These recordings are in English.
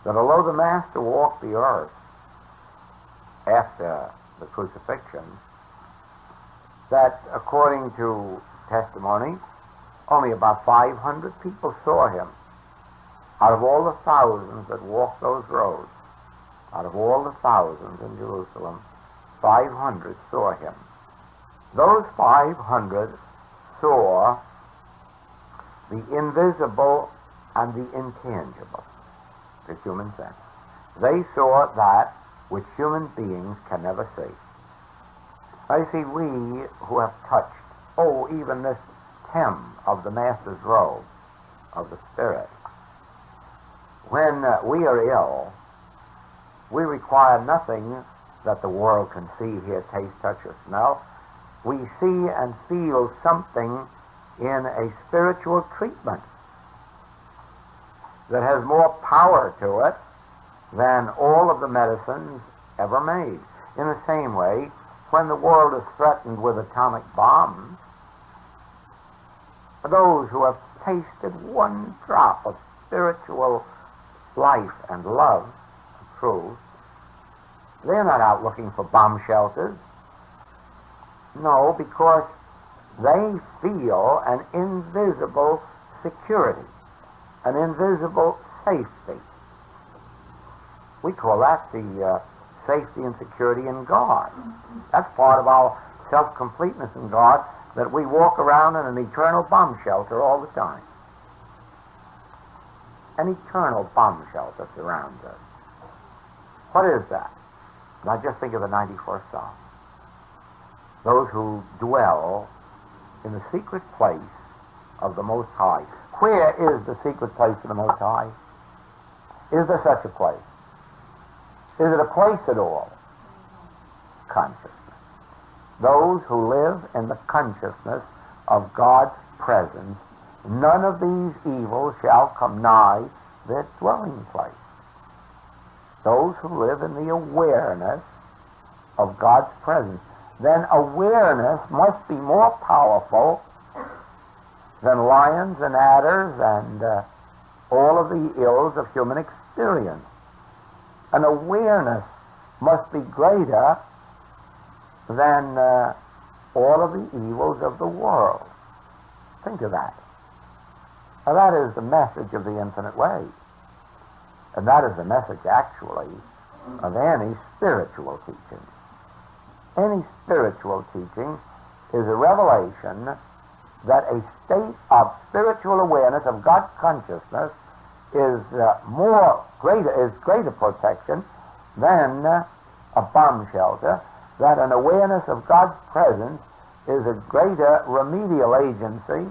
that although the Master walked the earth after the crucifixion, that according to testimony, only about 500 people saw him. Out of all the thousands that walked those roads, out of all the thousands in Jerusalem, 500 saw him. Those 500 saw the invisible and the intangible, the human sense. They saw that which human beings can never see. I see we who have touched, even this hem of the Master's robe of the Spirit, when we are ill, we require nothing that the world can see, hear, taste, touch, or smell. We see and feel something in a spiritual treatment that has more power to it than all of the medicines ever made. In the same way, when the world is threatened with atomic bombs, those who have tasted one drop of spiritual life and love and truth, they're not out looking for bomb shelters. No, because they feel an invisible security, an invisible safety. We call that the safety and security in God. That's part of our self-completeness in God, that we walk around in an eternal bomb shelter all the time. An eternal bomb shelter surrounds us. What is that? Now just think of the 91st Psalm. Those who dwell in the secret place of the Most High. Where is the secret place of the Most High? Is there such a place? Is it a place at all? Consciousness. Those who live in the consciousness of God's presence, none of these evils shall come nigh their dwelling place. Those who live in the awareness of God's presence. Then awareness must be more powerful than lions and adders and all of the ills of human experience. An awareness must be greater than all of the evils of the world. Think of that. Now that is the message of the infinite way. And that is the message, actually, of any spiritual teaching. Any spiritual teaching is a revelation that a state of spiritual awareness of God's consciousness is greater protection than a bomb shelter, that an awareness of God's presence is a greater remedial agency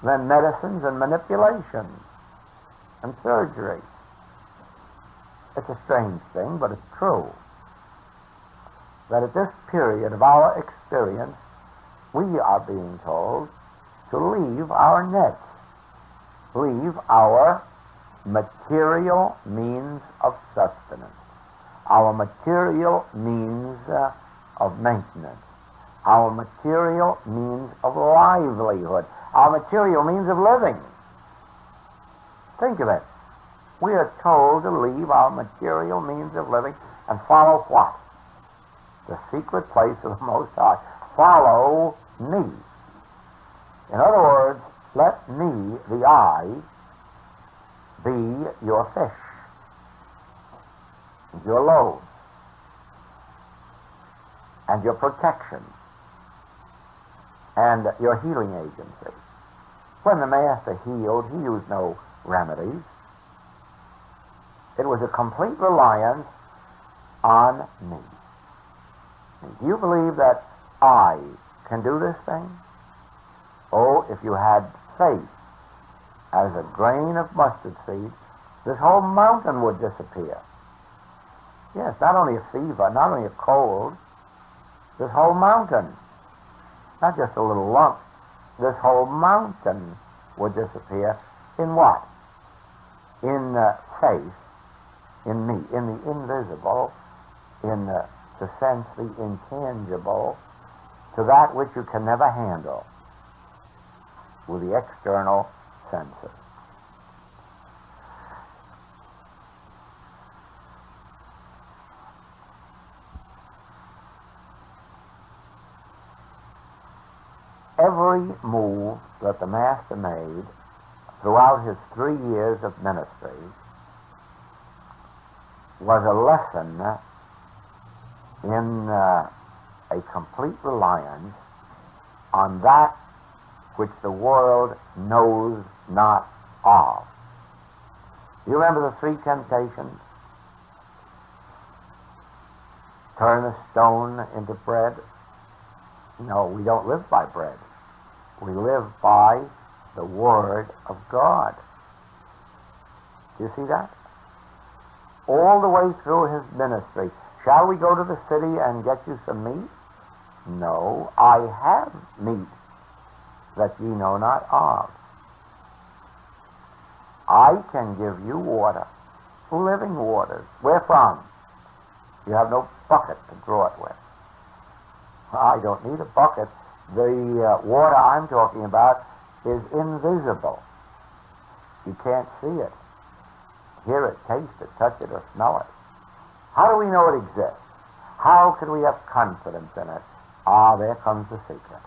than medicines and manipulations and surgery. It's a strange thing, but it's true, that at this period of our experience, we are being told to leave our nets, leave our material means of sustenance, our material means of maintenance, our material means of livelihood, our material means of living. Think of it. We are told to leave our material means of living and follow what? The secret place of the Most High. Follow me. In other words, let me, the I, be your fish, and your load, and your protection, and your healing agency. When the Master healed, he used no remedies. It was a complete reliance on me. Do you believe that I can do this thing? Oh, if you had faith as a grain of mustard seed, this whole mountain would disappear. Yes, not only a fever, not only a cold, this whole mountain, not just a little lump, this whole mountain would disappear. In what? In faith, in me, in the invisible, in to sense the intangible, to that which you can never handle with the external senses. every move that the Master made throughout his 3 years of ministry was a lesson in a complete reliance on that which the world knows not of. You remember the 3 temptations? Turn a stone into bread? No, we don't live by bread. We live by the Word of God. Do you see that? All the way through his ministry. Shall we go to the city and get you some meat? No, I have meat that ye know not of. I can give you water, living waters. Where from? You have no bucket to draw it with. I don't need a bucket. The water I'm talking about is invisible. You can't see it, hear it, taste it, touch it, or smell it. How do we know it exists? How can we have confidence in it? Ah, there comes the secret.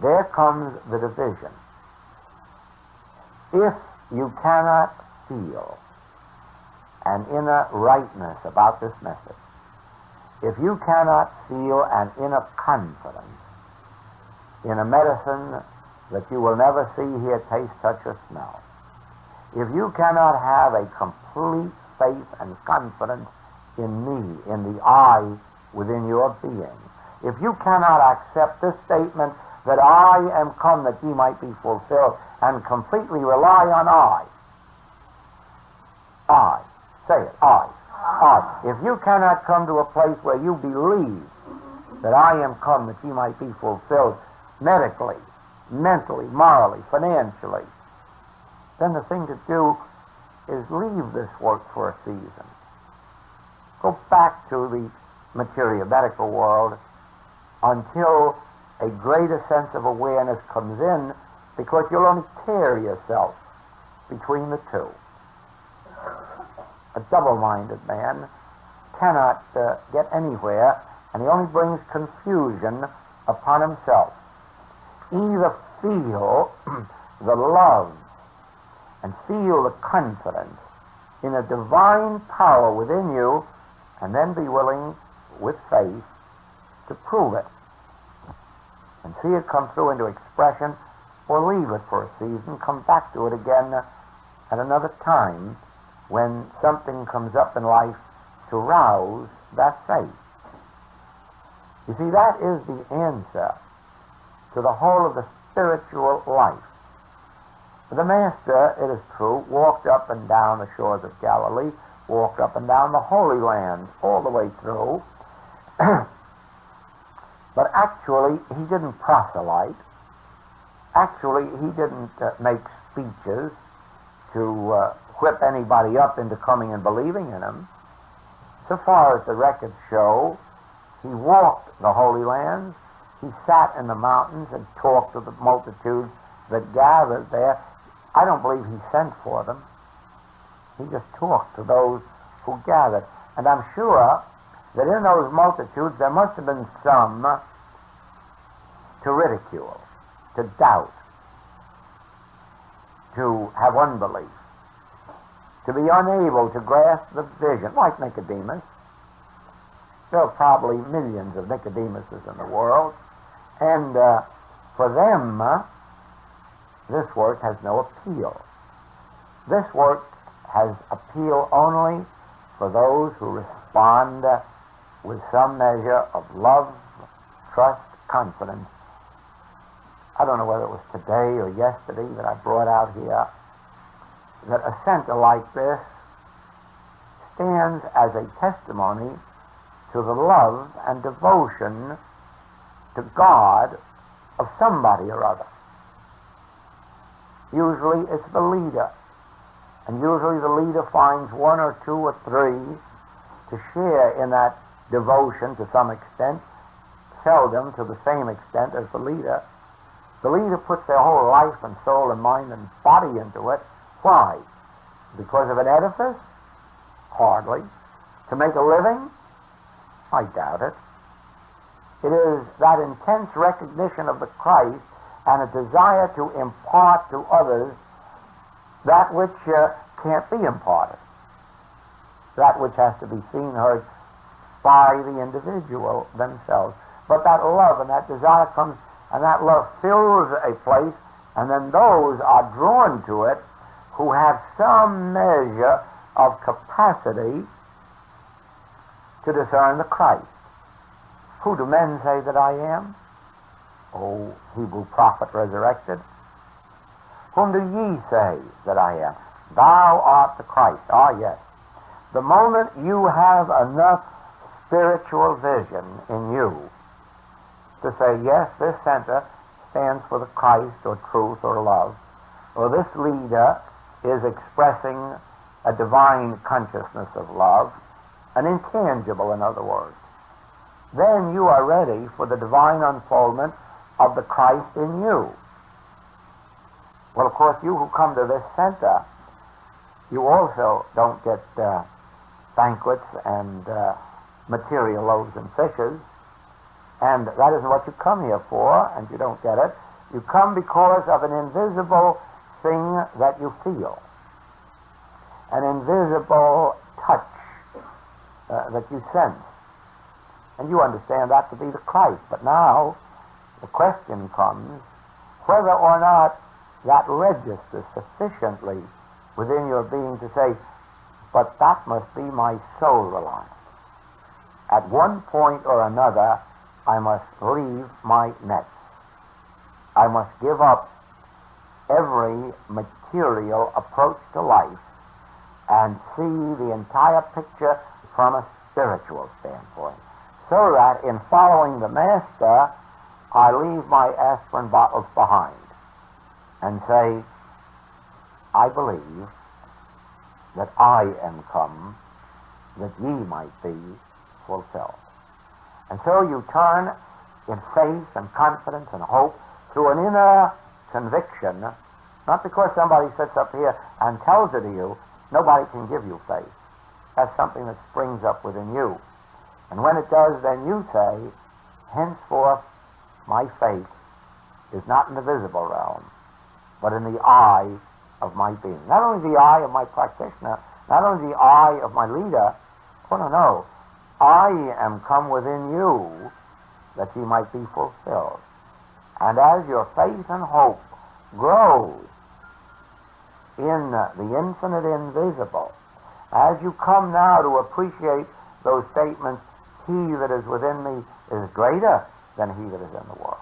There comes the division. If you cannot feel an inner rightness about this message, if you cannot feel an inner confidence in a medicine that you will never see, hear, taste, touch, or smell, if you cannot have a complete faith and confidence in me, in the I within your being, if you cannot accept this statement that I am come that ye might be fulfilled, and completely rely on I, say it, I. If you cannot come to a place where you believe that I am come that ye might be fulfilled medically, mentally, morally, financially, then the thing to do is leave this work for a season. Go back to the material, medical world until a greater sense of awareness comes in, because you'll only tear yourself between the two. A double-minded man cannot get anywhere, and he only brings confusion upon himself. Either feel the love and feel the confidence in a divine power within you, and then be willing, with faith, to prove it and see it come through into expression, or leave it for a season, come back to it again at another time when something comes up in life to rouse that faith. You see, that is the answer to the whole of the spiritual life. The Master, it is true, walked up and down the shores of Galilee, walked up and down the Holy Land all the way through, but actually he didn't proselyte. Actually, he didn't make speeches to whip anybody up into coming and believing in him. So far as the records show, he walked the Holy Lands, he sat in the mountains and talked to the multitudes that gathered there. I don't believe he sent for them. He just talked to those who gathered. And I'm sure that in those multitudes there must have been some to ridicule, to doubt, to have unbelief, to be unable to grasp the vision, like Nicodemus. There are probably millions of Nicodemuses in the world, and for them, this work has no appeal. This work has appeal only for those who respond with some measure of love, trust, confidence. I don't know whether it was today or yesterday that I brought out here that a center like this stands as a testimony to the love and devotion to God of somebody or other. Usually it's the leader, and usually the leader finds one or two or three to share in that devotion to some extent, seldom to the same extent as the leader. The leader puts their whole life and soul and mind and body into it. Why? Because of an edifice? Hardly. To make a living? I doubt it. It is that intense recognition of the Christ and a desire to impart to others that which can't be imparted, that which has to be seen, heard by the individual themselves. But that love and that desire comes, and that love fills a place, and then those are drawn to it who have some measure of capacity to discern the Christ. Who do men say that I am? O Hebrew prophet resurrected. Whom do ye say that I am? Thou art the Christ. Ah, yes. The moment you have enough spiritual vision in you to say, yes, this center stands for the Christ or truth or love, or this leader is expressing a divine consciousness of love, an intangible, in other words, then you are ready for the divine unfoldment of the Christ in you. Well, of course, you who come to this center, you also don't get banquets and material loaves and fishes, and that isn't what you come here for, and you don't get it. You come because of an invisible thing that you feel, an invisible touch that you sense, and you understand that to be the Christ. But now the question comes whether or not that registers sufficiently within your being to say, but that must be my sole reliance. At one point or another, I must leave my nets. I must give up every material approach to life and see the entire picture from a spiritual standpoint, so that in following the Master, I leave my aspirin bottles behind and say, I believe that I am come that ye might be fulfilled. And so you turn in faith and confidence and hope through an inner conviction, not because somebody sits up here and tells it to you. Nobody can give you faith. That's something that springs up within you. And when it does, then you say, henceforth my faith is not in the visible realm, but in the eye of my being. Not only the eye of my practitioner, not only the eye of my leader, oh no, I am come within you that ye might be fulfilled. And as your faith and hope grows in the infinite invisible, as you come now to appreciate those statements, he that is within me is greater than he that is in the world.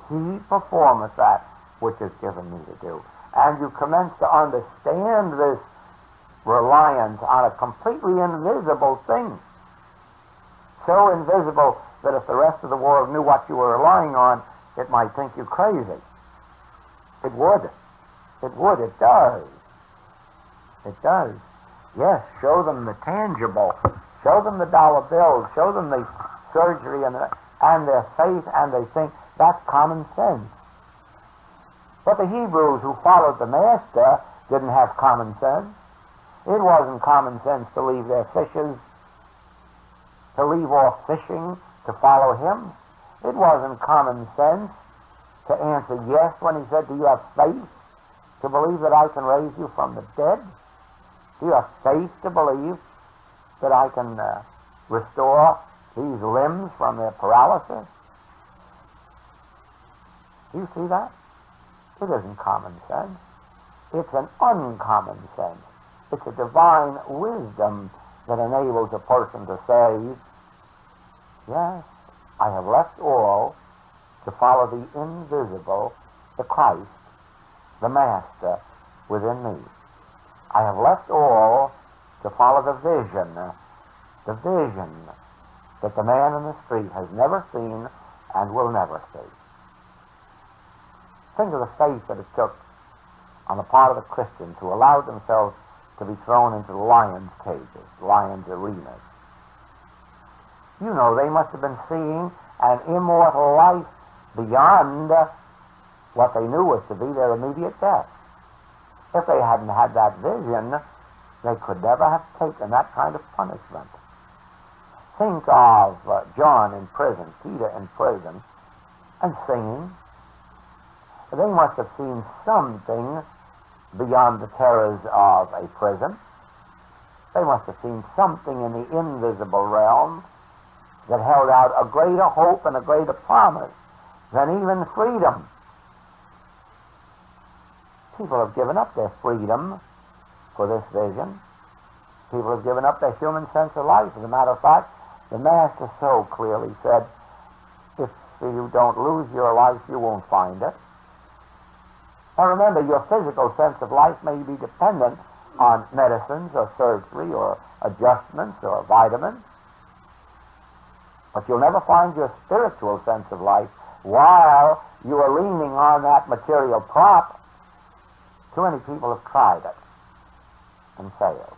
He performeth that which is given me to do. And you commence to understand this reliance on a completely invisible thing. So invisible that if the rest of the world knew what you were relying on, it might think you crazy. It would. It would. It does. It does. Yes, show them the tangible. Show them the dollar bills. Show them the surgery and their faith, and they think that's common sense. But the Hebrews who followed the Master didn't have common sense. It wasn't common sense to leave their fishes, to leave off fishing, to follow him. It wasn't common sense to answer yes when he said, do you have faith to believe that I can raise you from the dead? Do you have faith to believe that I can restore these limbs from their paralysis? Do you see that? It isn't common sense. It's an uncommon sense. It's a divine wisdom that enables a person to say, yes, I have left all to follow the invisible, the Christ, the Master within me. I have left all to follow the vision that the man in the street has never seen and will never see. Think of the faith that it took on the part of the Christians who allowed themselves to be thrown into the lions' cages, lions' arenas. You know, they must have been seeing an immortal life beyond what they knew was to be their immediate death. If they hadn't had that vision, they could never have taken that kind of punishment. Think of John in prison, Peter in prison, and singing. They must have seen something beyond the terrors of a prison. They must have seen something in the invisible realm that held out a greater hope and a greater promise than even freedom. People have given up their freedom for this vision. People have given up their human sense of life. As a matter of fact, the Master so clearly said, if you don't lose your life, you won't find it. Now remember, your physical sense of life may be dependent on medicines or surgery or adjustments or vitamins, but you'll never find your spiritual sense of life while you are leaning on that material prop. Too many people have tried it and failed.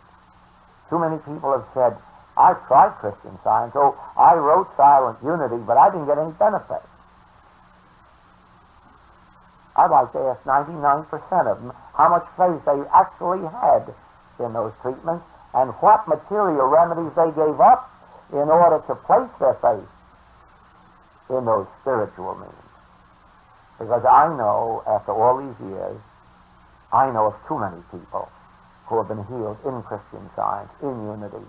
Too many people have said, I tried Christian Science, I wrote Silent Unity, but I didn't get any benefit. I'd like to ask 99% of them how much faith they actually had in those treatments and what material remedies they gave up in order to place their faith in those spiritual means. Because I know, after all these years, I know of too many people who have been healed in Christian Science, in unity,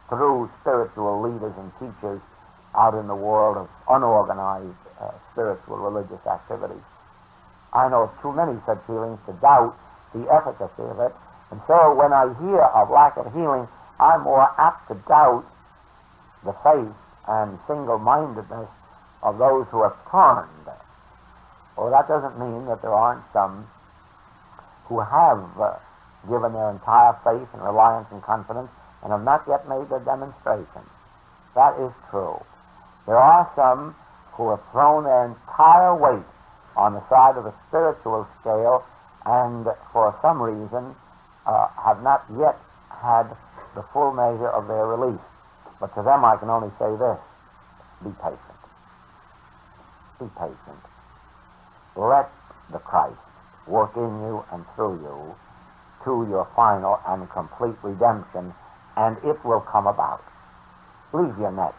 through spiritual leaders and teachers out in the world of unorganized spiritual religious activities. I know of too many such healings to doubt the efficacy of it, and so when I hear of lack of healing, I'm more apt to doubt the faith and single-mindedness of those who have turned. Well, that doesn't mean that there aren't some who have given their entire faith and reliance and confidence and have not yet made their demonstration. That is true. There are some who have thrown their entire weight on the side of the spiritual scale and for some reason have not yet had the full measure of their release. But to them I can only say this: be patient. Be patient. Let the Christ work in you and through you to your final and complete redemption, and it will come about. Leave your nets.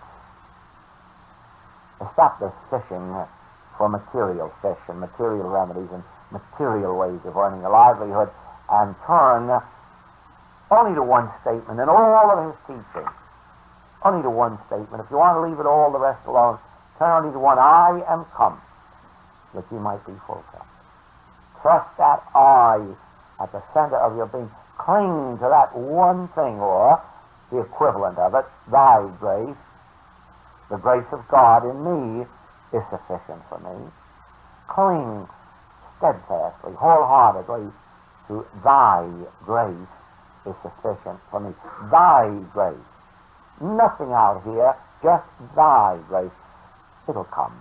Stop this fishing for material fish and material remedies and material ways of earning a livelihood, and turn only to one statement in all of his teaching. Only to one statement. If you want to leave it all the rest alone, turn only to one: I am come that you might be fulfilled. Trust that I at the center of your being. Cling to that one thing, or the equivalent of it: thy grace, the grace of God in me, is sufficient for me. Cling steadfastly, wholeheartedly to thy grace is sufficient for me. Thy grace. Nothing out here, just thy grace. It'll come.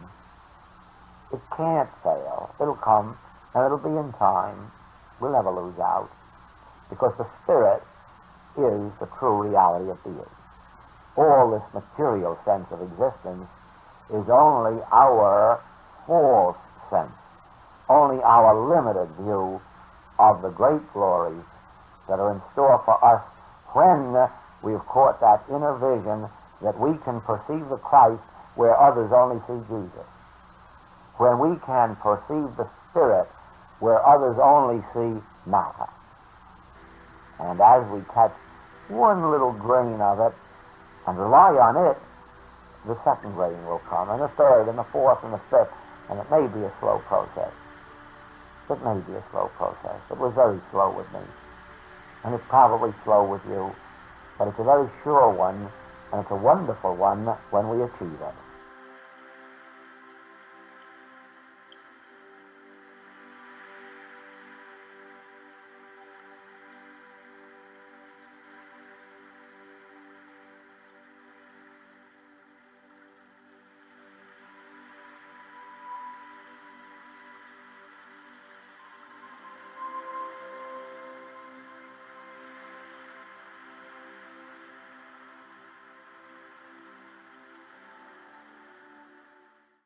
It can't fail. It'll come, and it'll be in time. We'll never lose out, because the Spirit is the true reality of being. All this material sense of existence is only our false sense, only our limited view of the great glories that are in store for us when we've caught that inner vision that we can perceive the Christ where others only see Jesus, when we can perceive the Spirit where others only see matter. And as we catch one little grain of it and rely on it, the second grain will come, and the third, and the fourth, and the fifth, and it may be a slow process. It may be a slow process. It was very slow with me, and it's probably slow with you, but it's a very sure one, and it's a wonderful one when we achieve it.